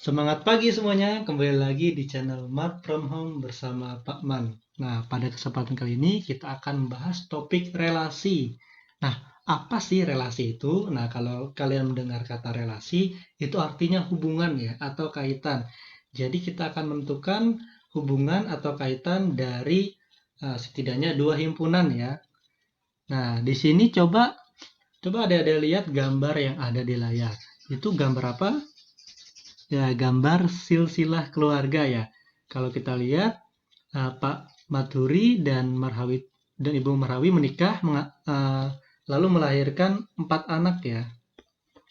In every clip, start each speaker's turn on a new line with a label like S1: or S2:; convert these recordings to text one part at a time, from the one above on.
S1: Semangat pagi semuanya, kembali lagi di channel Mark from Home bersama Pak Man. Nah, pada kesempatan kali ini kita akan membahas topik relasi. Nah, apa sih relasi itu? Nah, kalau kalian mendengar kata relasi, itu artinya hubungan ya, atau kaitan. Jadi kita akan menentukan hubungan atau kaitan dari setidaknya dua himpunan ya. Nah, di sini coba ada lihat gambar yang ada di layar. Itu gambar apa? Ya, gambar silsilah keluarga ya. Kalau kita lihat Pak Madhuri dan Ibu Marhawi menikah lalu melahirkan 4 anak ya.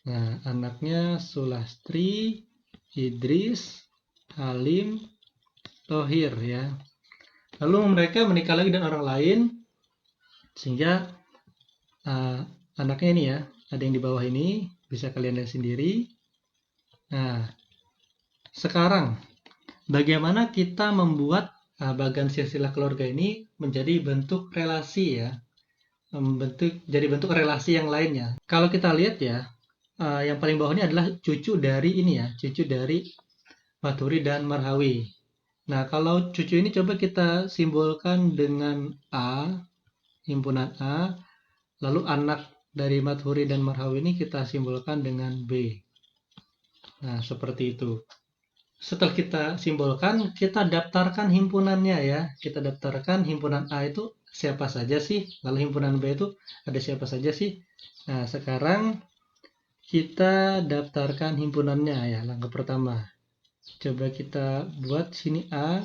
S1: Nah, anaknya Sulastri, Idris, Halim, Thohir ya. Lalu mereka menikah lagi dengan orang lain sehingga uh, anaknya ini ya, ada yang di bawah ini bisa kalian lihat sendiri. Nah, sekarang bagaimana kita membuat bagan silsilah keluarga ini menjadi bentuk relasi ya, jadi bentuk relasi yang lainnya. Kalau kita lihat ya, yang paling bawah ini adalah cucu dari ini ya, cucu dari Madhuri dan Marhawi. Nah, kalau cucu ini coba kita simbolkan dengan A, himpunan A, lalu anak dari Madhuri dan Marhawi ini kita simbolkan dengan B. Nah, seperti itu. Setelah kita simbolkan, kita daftarkan himpunannya ya. Kita daftarkan himpunan A itu siapa saja sih, lalu himpunan B itu ada siapa saja sih. Nah, sekarang kita daftarkan himpunannya ya, langkah pertama. Coba kita buat sini A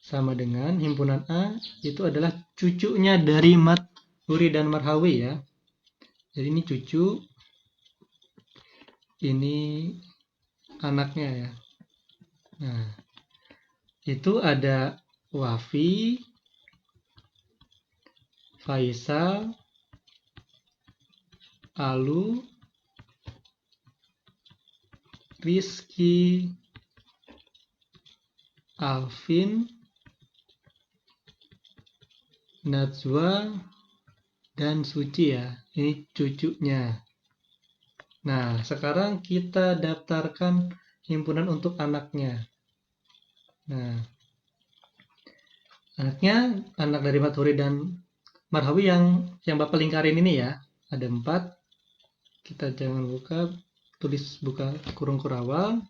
S1: sama dengan himpunan A itu adalah cucunya dari Madhuri dan Marhawi ya. Jadi ini cucu, ini anaknya ya. Nah, itu ada Wafi, Faisal, Alu, Rizky, Alvin, Najwa, dan Suci ya. Ini cucunya. Nah, sekarang kita daftarkan himpunan untuk anaknya. Nah, anaknya, anak dari Madhuri dan Marhawi yang Bapak lingkarin ini ya. Ada 4. Kita jangan buka kurung kurawal.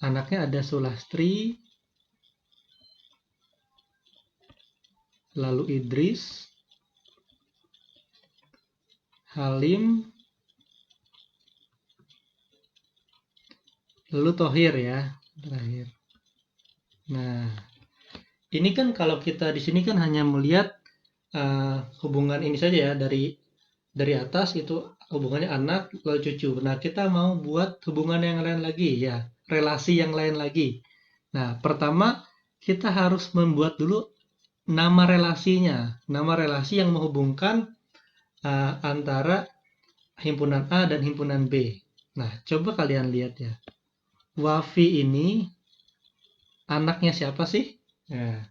S1: Anaknya ada Sulastri, lalu Idris, Halim, lalu Thohir ya, terakhir. Nah, ini kan kalau kita di sini kan hanya melihat hubungan ini saja ya, dari atas itu hubungannya anak lalu cucu. Nah, kita mau buat hubungan yang lain lagi ya, relasi yang lain lagi. Nah, pertama kita harus membuat dulu nama relasinya, nama relasi yang menghubungkan antara himpunan A dan himpunan B. Nah, coba kalian lihat ya. Wafi ini anaknya siapa sih? Nah,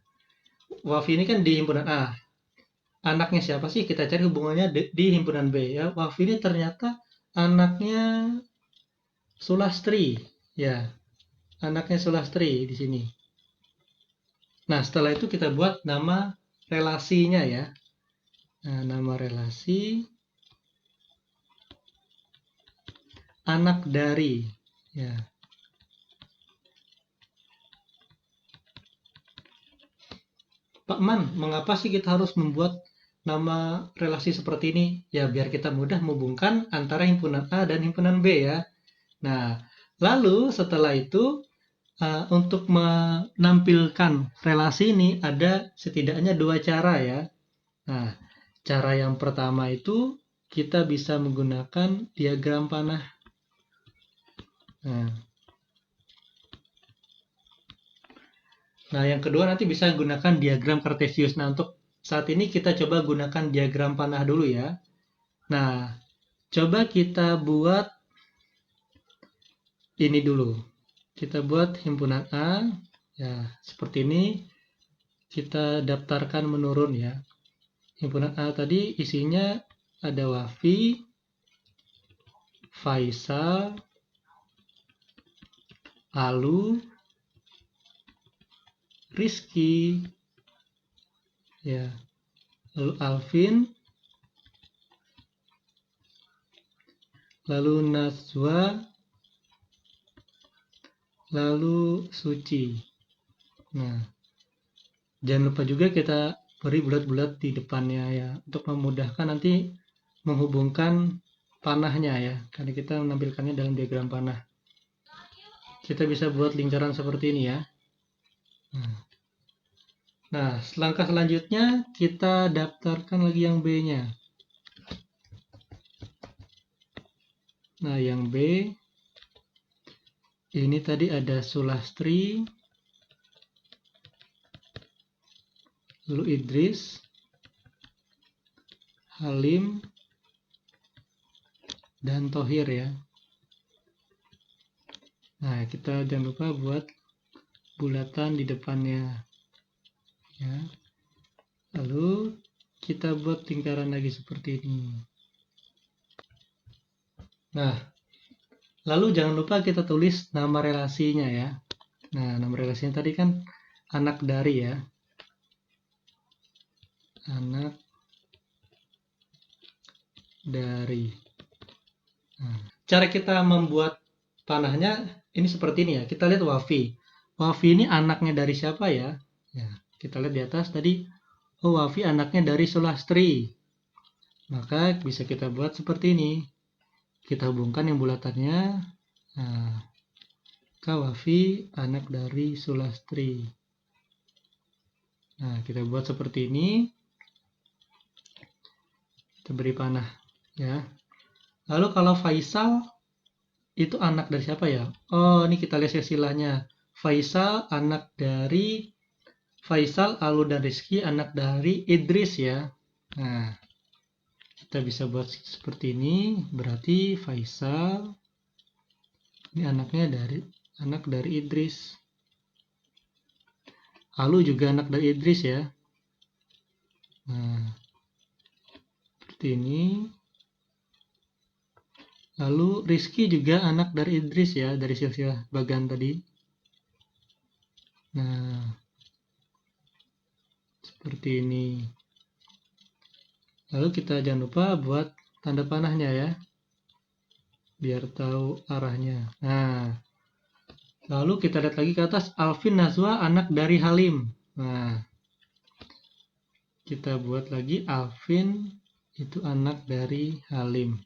S1: Wafi ini kan di himpunan A. Anaknya siapa sih? Kita cari hubungannya di himpunan B ya. Wafi ini ternyata anaknya Sulastri. Ya, anaknya Sulastri di sini. Nah, setelah itu kita buat nama relasinya ya. Nah, nama relasi anak dari ya. Pak Man, mengapa sih kita harus membuat nama relasi seperti ini? Ya, biar kita mudah menghubungkan antara himpunan A dan himpunan B ya. Nah, lalu setelah itu untuk menampilkan relasi ini ada setidaknya 2 cara ya. Nah, cara yang pertama itu kita bisa menggunakan diagram panah. Nah, yang kedua nanti bisa gunakan diagram kartesius. Nah, untuk saat ini kita coba gunakan diagram panah dulu ya. Nah, coba kita buat ini dulu. Kita buat himpunan A. Ya, seperti ini. Kita daftarkan menurun ya. Himpunan A tadi isinya ada Wafi, Faisal, Lalu Rizky, ya. Lalu Alvin, lalu Najwa, lalu Suci. Nah, jangan lupa juga kita beri bulat-bulat di depannya ya, untuk memudahkan nanti menghubungkan panahnya ya, karena kita menampilkannya dalam diagram panah. Kita bisa buat lingkaran seperti ini ya. Nah, langkah selanjutnya kita daftarkan lagi yang B-nya. Nah, yang B ini tadi ada Sulastri, lalu Idris, Halim, dan Thohir ya. Nah, kita jangan lupa buat bulatan di depannya ya. Lalu kita buat lingkaran lagi seperti ini. Nah, lalu jangan lupa kita tulis nama relasinya ya. Nah, nama relasinya tadi kan anak dari ya. Anak dari. Nah, cara kita membuat panahnya ini seperti ini ya. Kita lihat Wafi. Wafi ini anaknya dari siapa ya? Ya, kita lihat di atas tadi. Oh, Wafi anaknya dari Sulastri. Maka bisa kita buat seperti ini. Kita hubungkan yang bulatannya. Nah, Wafi anak dari Sulastri. Nah, kita buat seperti ini. Kita beri panah ya. Lalu kalau Faisal itu anak dari siapa ya? Oh, ini kita lihat silsilahnya. Faisal anak dari Faisal, Alu, dan Rizky anak dari Idris ya. Nah, kita bisa buat seperti ini. Berarti Faisal ini anak dari Idris. Alu juga anak dari Idris ya. Nah, seperti ini. Lalu Rizky juga anak dari Idris ya, dari silsilah bagan tadi. Nah, seperti ini. Lalu kita jangan lupa buat tanda panahnya ya, biar tahu arahnya. Nah, lalu kita lihat lagi ke atas, Alvin Najwa anak dari Halim. Nah, kita buat lagi Alvin itu anak dari Halim.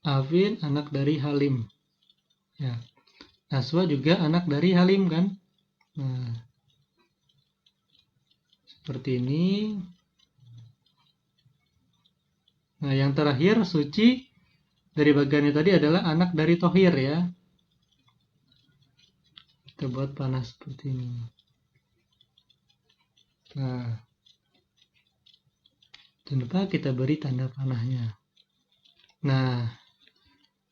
S1: Alvin anak dari Halim. Ya. Najwa juga anak dari Halim kan? Nah, seperti ini. Nah, yang terakhir Suci dari bagiannya tadi adalah anak dari Thohir ya. Kita buat panah seperti ini. Nah, jangan lupa kita beri tanda panahnya. Nah,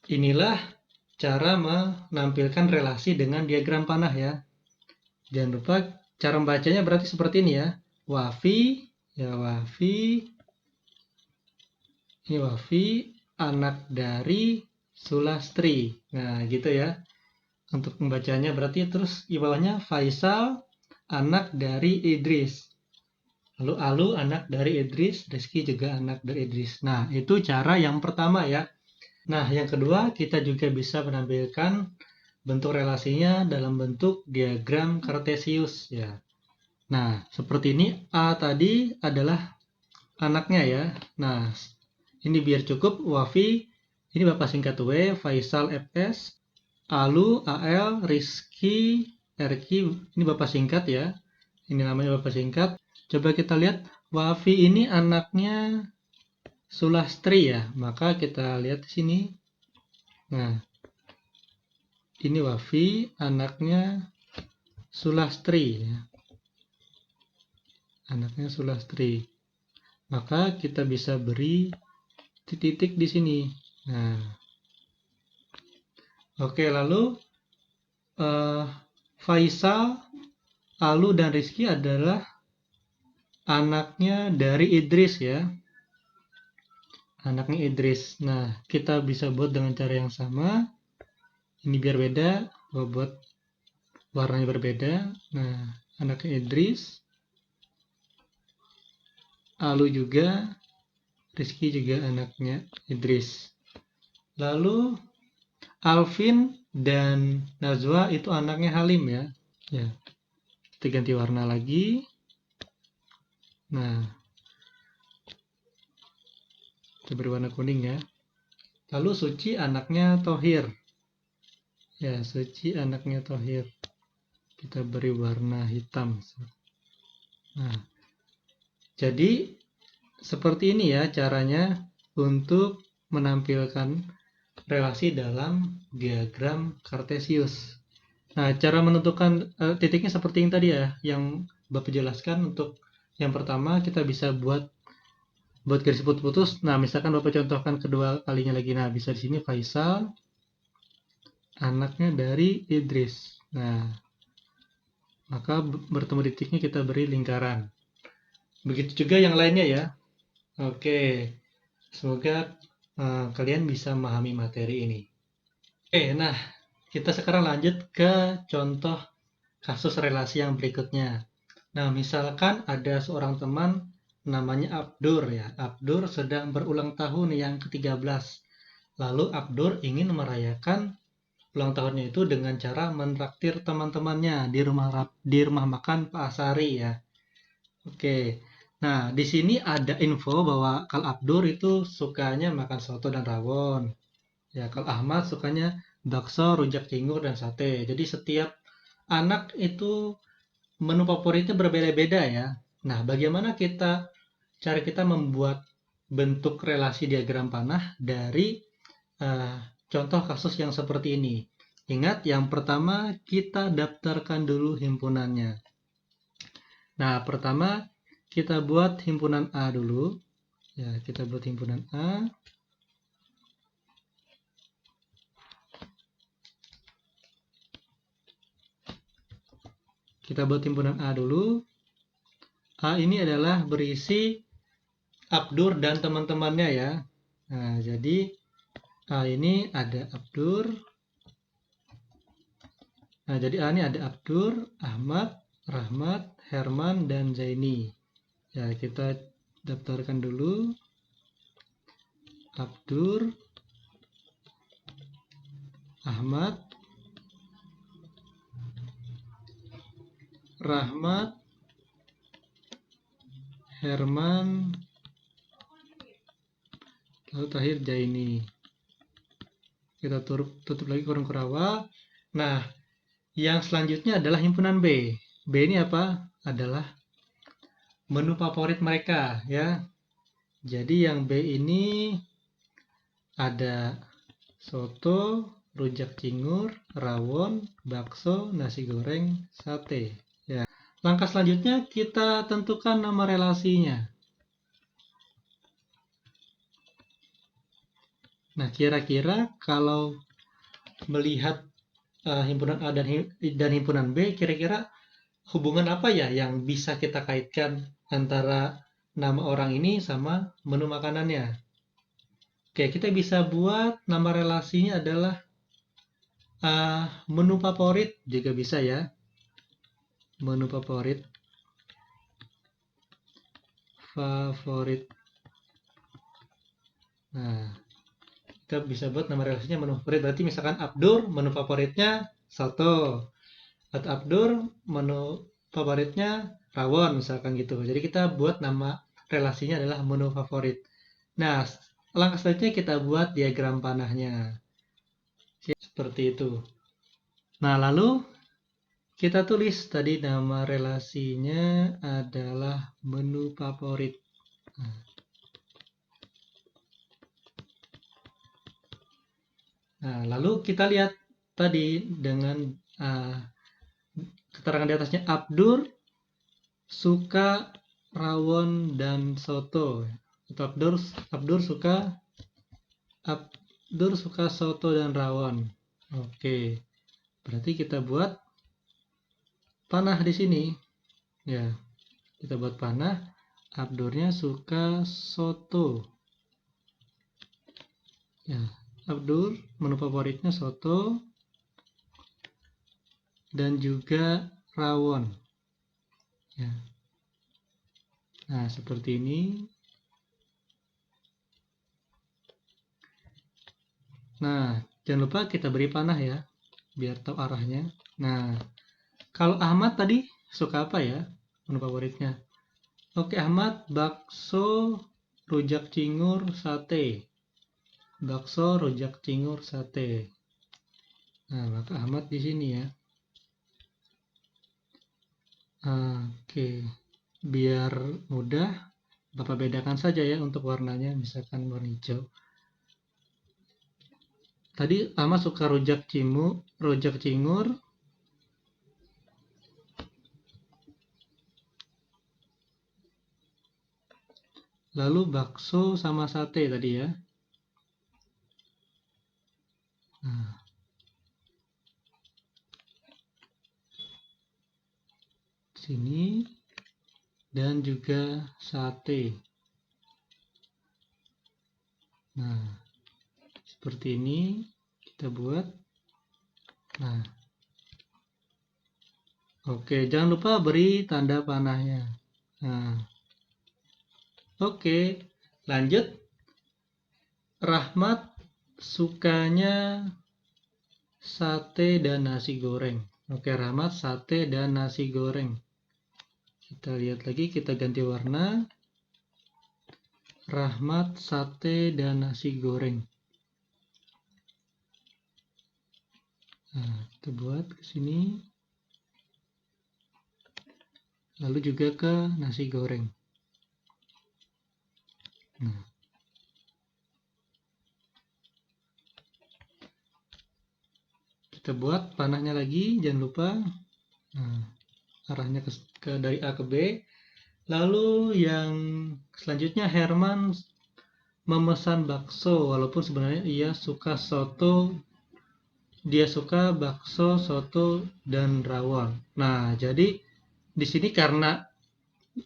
S1: inilah cara menampilkan relasi dengan diagram panah ya. Jangan lupa cara membacanya berarti seperti ini ya. Wafi, ya Wafi. Ini Wafi anak dari Sulastri. Nah, gitu ya. Untuk membacanya berarti terus di bawahnya Faisal anak dari Idris. Lalu Alu anak dari Idris, Rizky juga anak dari Idris. Nah, itu cara yang pertama ya. Nah, yang kedua kita juga bisa menampilkan bentuk relasinya dalam bentuk diagram Kartesius ya. Nah, seperti ini A tadi adalah anaknya ya. Nah, ini biar cukup Wafi, ini bapak singkat W, Faisal FS, Alu AL, Rizky RQ, ini bapak singkat ya. Ini namanya bapak singkat. Coba kita lihat Wafi ini anaknya Sulastri ya. Maka kita lihat di sini. Nah, ini Wafi anaknya Sulastri ya. Anaknya Sulastri. Maka kita bisa beri titik-titik di sini. Nah, oke, lalu Faisal Alu dan Rizky adalah anaknya dari Idris ya. Anaknya Idris. Nah, kita bisa buat dengan cara yang sama. Ini biar beda, buat warnanya berbeda. Nah, anaknya Idris. Alu juga, Rizky juga anaknya Idris. Lalu Alvin dan Najwa itu anaknya Halim ya. Ya, kita ganti warna lagi. Nah, kita beri warna kuning ya. Lalu Suci anaknya Thohir. Ya, Suci anaknya Thohir. Kita beri warna hitam. Nah, jadi seperti ini ya caranya untuk menampilkan relasi dalam diagram Kartesius. Nah, cara menentukan titiknya seperti yang tadi ya, yang Bapak jelaskan. Untuk yang pertama kita bisa buat garis putus-putus. Nah, misalkan Bapak contohkan kedua kalinya lagi. Nah, bisa di sini Faisal anaknya dari Idris. Nah, maka bertemu titiknya kita beri lingkaran. Begitu juga yang lainnya ya. Oke, semoga kalian bisa memahami materi ini. Oke, nah kita sekarang lanjut ke contoh kasus relasi yang berikutnya. Nah, misalkan ada seorang teman namanya Abdur ya. Abdur sedang berulang tahun yang ke-13. Lalu Abdur ingin merayakan ulang tahunnya itu dengan cara menraktir teman-temannya di rumah makan Pak Asari ya. Oke. Nah, di sini ada info bahwa kalau Abdur itu sukanya makan soto dan rawon. Ya, kalau Ahmad sukanya bakso, rujak cingur, dan sate. Jadi setiap anak itu menu favoritnya berbeda-beda ya. Nah, bagaimana cara kita membuat bentuk relasi diagram panah dari contoh kasus yang seperti ini? Ingat, yang pertama kita daftarkan dulu himpunannya. Nah, pertama kita buat himpunan A dulu. Ya, kita buat himpunan A. Kita buat himpunan A dulu. A ini adalah berisi Abdur dan teman-temannya ya. Nah, jadi A ini ada Abdur. Nah, jadi A ini ada Abdur, Ahmad, Rahmat, Herman, dan Zaini. Ya, kita daftarkan dulu. Abdur, Ahmad, Rahmat, Herman, lalu terakhir Zaini. Kita tutup lagi kurung kurawal. Nah, yang selanjutnya adalah himpunan B. B ini apa? Adalah menu favorit mereka ya. Jadi yang B ini ada soto, rujak cingur, rawon, bakso, nasi goreng, sate. Ya. Langkah selanjutnya kita tentukan nama relasinya. Nah, kira-kira kalau melihat himpunan A dan himpunan B, kira-kira hubungan apa ya yang bisa kita kaitkan antara nama orang ini sama menu makanannya? Oke, kita bisa buat nama relasinya adalah menu favorit juga bisa ya. Menu favorit. Nah, kita bisa buat nama relasinya menu favorit. Berarti misalkan Abdur menu favoritnya soto, atau Abdur menu favoritnya rawon misalkan gitu. Jadi kita buat nama relasinya adalah menu favorit. Nah, langkah selanjutnya kita buat diagram panahnya. Seperti itu. Nah, lalu kita tulis tadi nama relasinya adalah menu favorit. Nah, lalu kita lihat tadi dengan keterangan di atasnya, Abdur suka rawon dan soto. Abdur suka soto dan rawon. Oke, berarti kita buat panah di sini. Ya, kita buat panah. Abdurnya suka soto. Ya, Abdur menu favoritnya soto dan juga rawon. Ya. Nah, seperti ini. Nah, jangan lupa kita beri panah ya, biar tahu arahnya. Nah, kalau Ahmad tadi suka apa ya menu favoritnya? Oke, Ahmad, bakso, rujak cingur, sate. Bakso, rujak cingur, sate. Nah, maka Ahmad di sini ya. Oke, biar mudah, Bapak bedakan saja ya untuk warnanya, misalkan warna hijau. Tadi Ahmad suka rujak cingur, lalu bakso sama sate tadi ya. Nah, sini dan juga sate. Nah, seperti ini kita buat. Nah, oke, jangan lupa beri tanda panahnya. Nah, oke, lanjut. Rahmat sukanya sate dan nasi goreng. Oke, Rahmat sate dan nasi goreng. Kita lihat lagi, kita ganti warna. Rahmat sate dan nasi goreng. Nah, kita buat ke sini. Lalu juga ke nasi goreng. Nah, kita buat panahnya lagi, jangan lupa. Nah, arahnya dari A ke B. Lalu yang selanjutnya Herman memesan bakso, walaupun sebenarnya ia suka soto. Dia suka bakso, soto, dan rawon. Nah, jadi di sini karena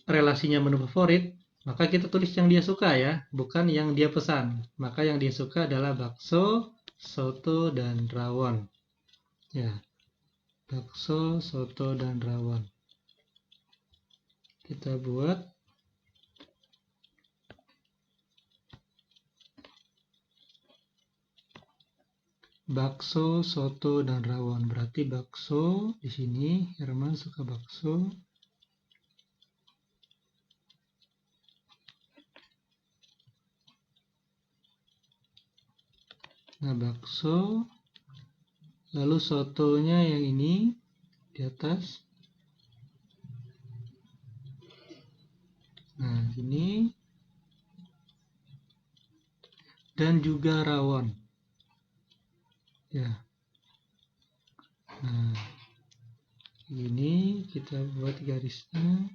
S1: relasinya menu favorit, maka kita tulis yang dia suka ya, bukan yang dia pesan. Maka yang dia suka adalah bakso, soto, dan rawon. Ya, bakso, soto, dan rawon. Kita buat bakso, soto, dan rawon. Berarti bakso di sini Herman suka bakso. Nah, bakso. Lalu sotonya yang ini di atas. Nah, ini. Dan juga rawon. Ya. Nah, ini kita buat garisnya.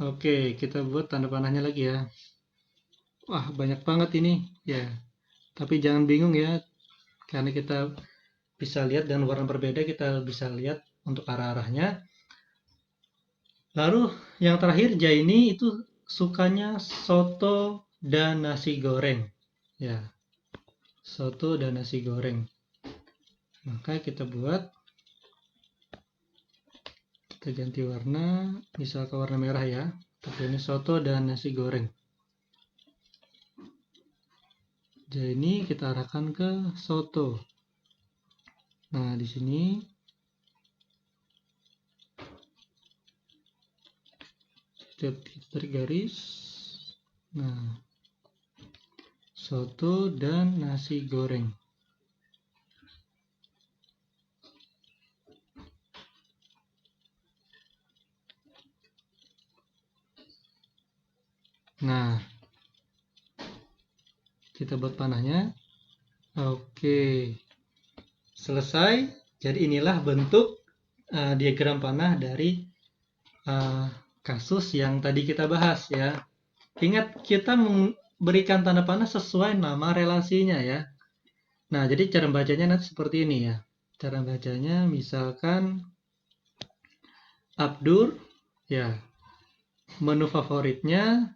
S1: Oke, kita buat tanda panahnya lagi ya. Wah, banyak banget ini. Ya. Tapi jangan bingung ya, karena kita bisa lihat dan warna berbeda, kita bisa lihat untuk arah-arahnya. Lalu yang terakhir Jaini itu sukanya soto dan nasi goreng. Ya, soto dan nasi goreng. Maka kita ganti warna, misal ke warna merah ya. Tapi ini soto dan nasi goreng. Jaini kita arahkan ke soto. Nah, di sini kita tarik garis. Nah, soto dan nasi goreng. Nah, kita buat panahnya. Oke, selesai. Jadi inilah bentuk diagram panah dari kasus yang tadi kita bahas ya. Ingat, kita memberikan tanda panah sesuai nama relasinya ya. Nah, jadi cara bacanya nanti seperti ini ya. Cara bacanya misalkan Abdur, ya, menu favoritnya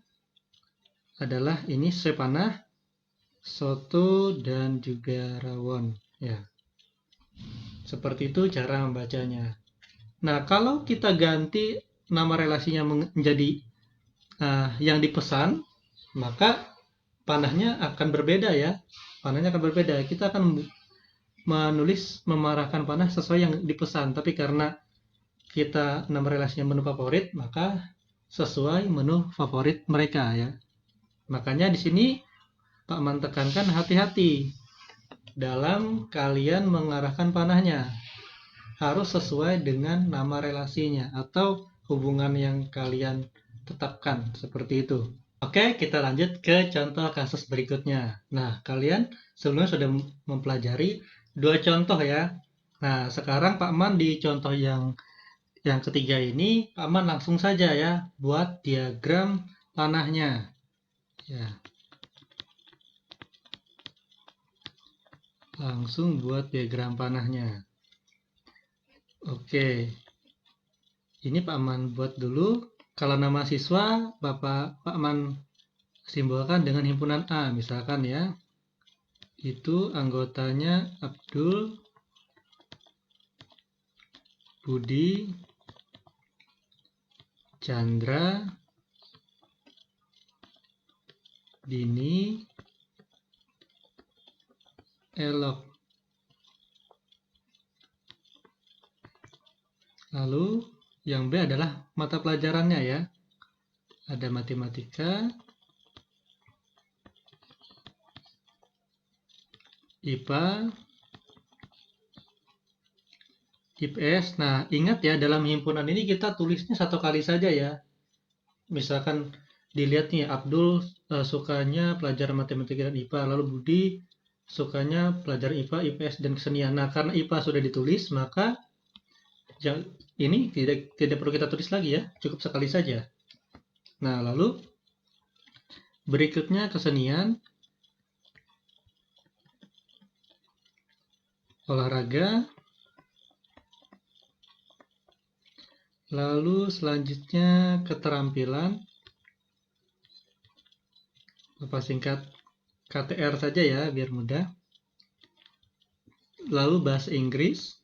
S1: adalah ini sesuai panah, soto, dan juga rawon. Ya, seperti itu cara membacanya. Nah, kalau kita ganti nama relasinya menjadi yang dipesan, maka panahnya akan berbeda ya. Panahnya akan berbeda. Kita akan menulis memarahkan panah sesuai yang dipesan. Tapi karena kita nama relasinya menu favorit, maka sesuai menu favorit mereka ya. Makanya di sini Pak Man tekankan hati-hati dalam kalian mengarahkan panahnya. Harus sesuai dengan nama relasinya atau hubungan yang kalian tetapkan, seperti itu. Oke, kita lanjut ke contoh kasus berikutnya. Nah, kalian sebelumnya sudah mempelajari dua contoh ya. Nah, sekarang Pak Man di contoh yang ketiga ini, Pak Man langsung saja ya buat diagram panahnya. Ya. Langsung buat diagram panahnya. Oke. Ini Pak Man buat dulu. Kalau nama siswa, Pak Man simbolkan dengan himpunan A, misalkan ya. Itu anggotanya Abdul, Budi, Chandra, Dini, Elok. Lalu yang B adalah mata pelajarannya ya. Ada matematika, IPA, IPS. Nah, ingat ya, dalam himpunan ini kita tulisnya satu kali saja ya. Misalkan dilihat nih, Abdul sukanya pelajaran matematika dan IPA, lalu Budi sukanya pelajaran IPA, IPS, dan kesenian. Nah, karena IPA sudah ditulis, maka yang ini tidak perlu kita tulis lagi ya, cukup sekali saja. Nah, lalu berikutnya kesenian, olahraga, lalu selanjutnya keterampilan, lepas singkat KTR saja ya biar mudah. Lalu bahasa Inggris.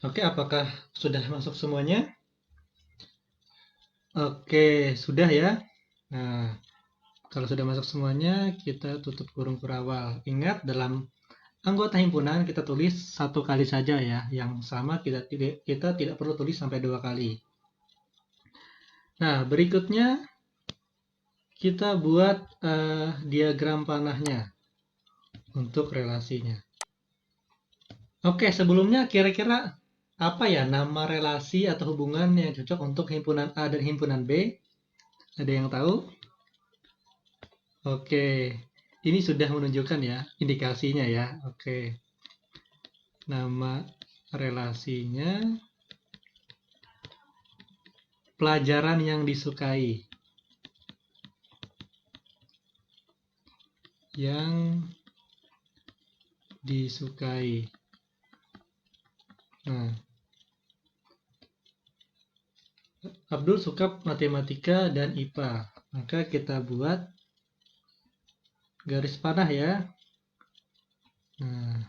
S1: Oke, apakah sudah masuk semuanya? Oke, sudah ya. Nah, kalau sudah masuk semuanya, kita tutup kurung kurawal. Ingat, dalam anggota himpunan kita tulis satu kali saja ya. Yang sama kita tidak perlu tulis sampai 2 kali. Nah, berikutnya kita buat diagram panahnya untuk relasinya. Oke, sebelumnya kira-kira apa ya nama relasi atau hubungan yang cocok untuk himpunan A dan himpunan B? Ada yang tahu? Oke, ini sudah menunjukkan ya indikasinya ya. Oke, nama relasinya pelajaran yang disukai. Yang disukai. Nah, Abdul suka matematika dan IPA. Maka kita buat garis panah ya. Nah,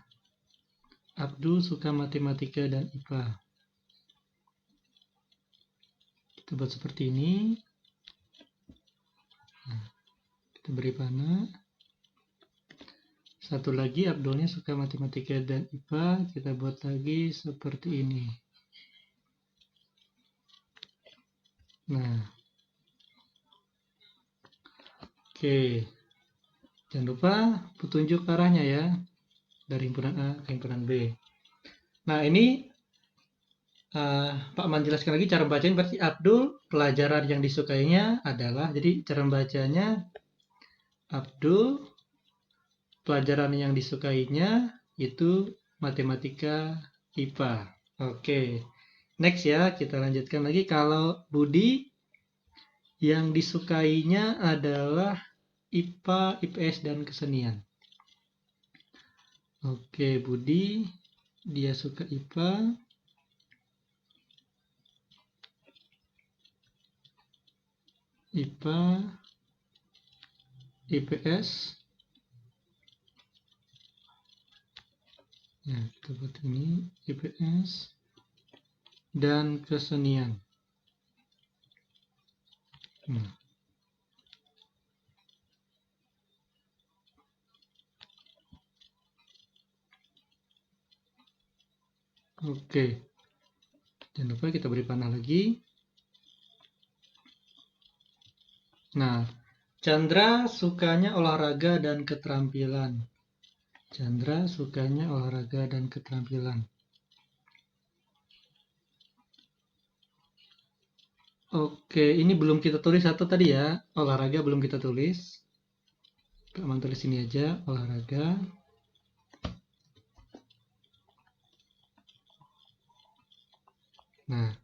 S1: Abdul suka matematika dan IPA. Kita buat seperti ini. Nah, kita beri panah. Satu lagi, Abdulnya suka matematika dan IPA. Kita buat lagi seperti ini. Nah, oke. Jangan lupa petunjuk arahnya ya. Dari himpunan A ke himpunan B. Nah, ini Pak Man jelaskan lagi cara bacanya. Berarti Abdul, pelajaran yang disukainya adalah, jadi cara bacanya Abdul, pelajaran yang disukainya itu matematika IPA. Oke, next ya, kita lanjutkan lagi. Kalau Budi, yang disukainya adalah IPA, IPS, dan kesenian. Oke, Budi, dia suka IPA, IPA, IPS. Ya, kita buat ini IPS dan kesenian. Oke, jangan lupa kita beri panah lagi. Nah, Chandra sukanya olahraga dan keterampilan. Chandra sukanya olahraga dan keterampilan. Oke, ini belum kita tulis satu tadi ya. Olahraga belum kita tulis. Pak Man tulis ini aja, olahraga. Nah,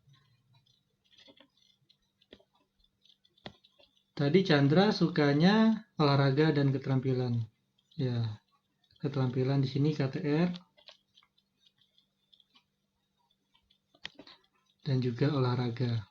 S1: tadi Chandra sukanya olahraga dan keterampilan. Ya, keterampilan di sini KTR. Dan juga olahraga.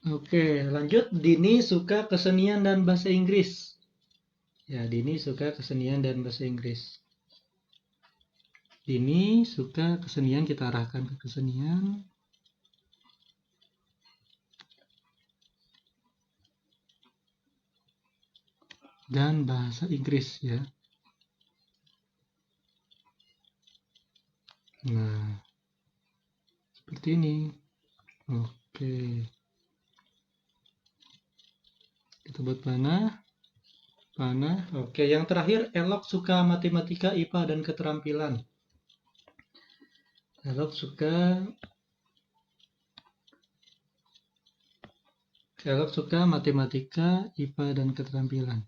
S1: Oke, lanjut. Dini suka kesenian dan bahasa Inggris. Ya, Dini suka kesenian dan bahasa Inggris. Dini suka kesenian, kita arahkan ke kesenian. Dan bahasa Inggris ya. Nah, seperti ini. Oke. Kita buat panah. Panah. Oke, yang terakhir, Elok suka matematika, IPA, dan keterampilan. Elok suka matematika, IPA, dan keterampilan.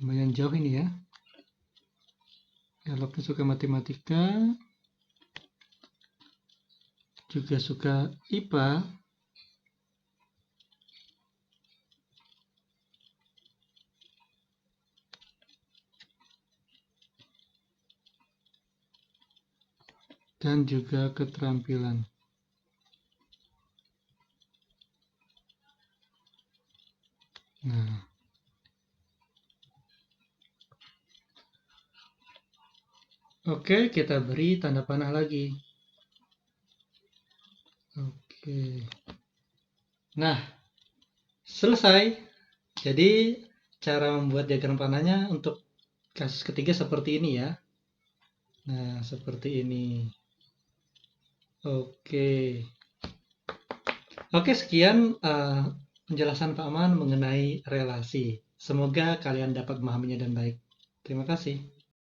S1: Lumayan jauh ini ya. Elok suka matematika, juga suka IPA, dan juga keterampilan. Nah, oke, kita beri tanda panah lagi. Oke. Nah, selesai. Jadi, cara membuat diagram panahnya untuk kasus ketiga seperti ini ya. Nah, seperti ini. Oke. Oke, sekian penjelasan Pak Man mengenai relasi. Semoga kalian dapat memahaminya dengan baik. Terima kasih.